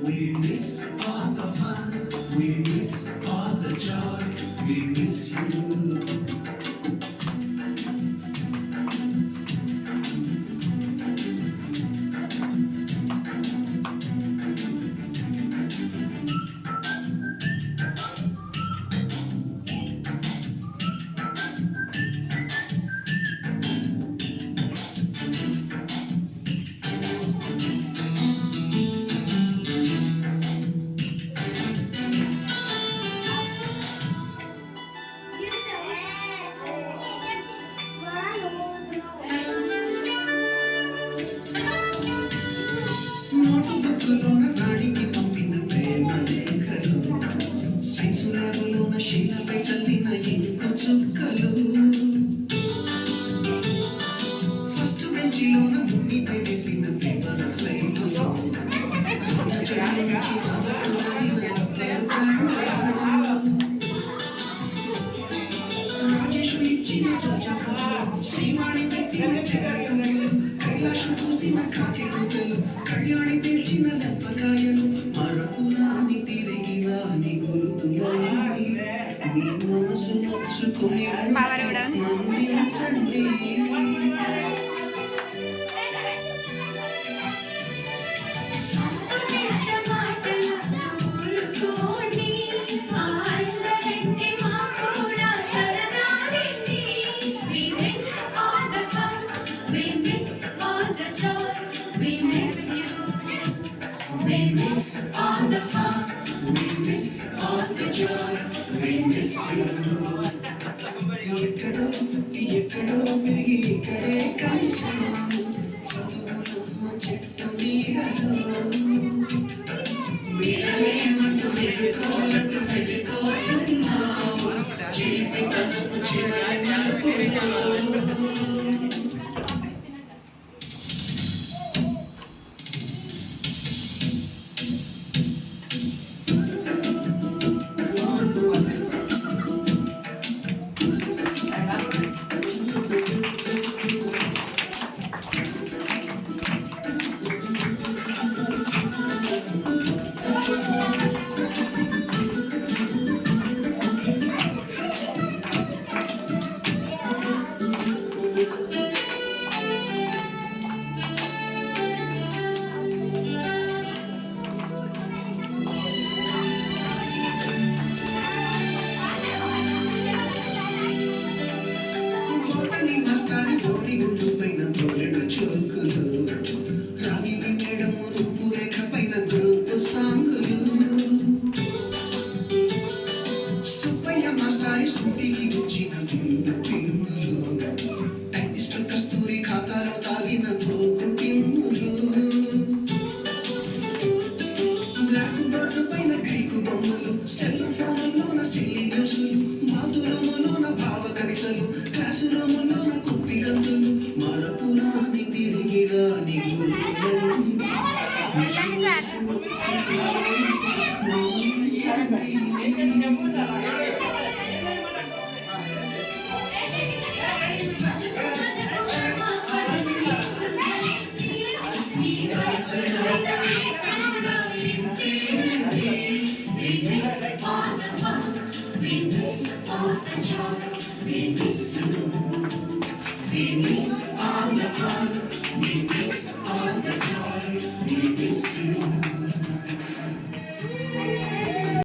We miss all the fun, we miss all the joy, we miss you. నోటుబుక్కులోన రాణికి పంపిన ప్రేమ లేఖలు, science ల్యాబులోన శీలపై చల్లిన ink చుక్కలు, ఫస్ట్ బెంచిలోన మునిపై వేసిన పేపర్ ఫ్లైటులో చెట్ల నుంచి రాబట్టులాడిన రాజేషు ఇచ్చిన ప్రజాపతులు, శ్రీవాణి పెట్టిన చెరకలు, కైలాషు పూసిన కాకి కూతలు, కళ్యాణి తెచ్చిన లెప్పకాయలు, మరపురాని తిరిగి రాని గురుతులన్నీ మీ మనసు నచ్చుకుని అందించండి. We miss all the fun, we miss all the joy, we miss you. ఎక్కడో ఎక్కడో పెరిగి ఇక్కడే కలిసాము, చదువులమ్మ చెట్టు నీడలో వీడలేమంటూ వెళ్ళిపోలట్టు వెళ్ళిపోతున్నాము, జీవితపు చివరి మలుపులో. గుండు పైన తోలెడు చోకులు, రాగిని మేడము రూపు రేఖ పైన గ్రూపు సాంగులు, సుబ్బయ్య మాస్టారి స్కూటీకి గుచ్చిన గుండు పింగులు, టైపిస్ట్ కస్తూరి ఖాతాలో తాగిన తోపు టిమ్ములు, బ్లాక్ బోర్డు పైన గ్రీకు బొమ్మలు, సెల్ ఫోన్లోన సిల్లి న్యూసులు, మాధురములోన భావ కవితలు, క్లాసు రూములోన కుప్పి గంతులు, మరపురాని తిరిగి రాని గురువులు.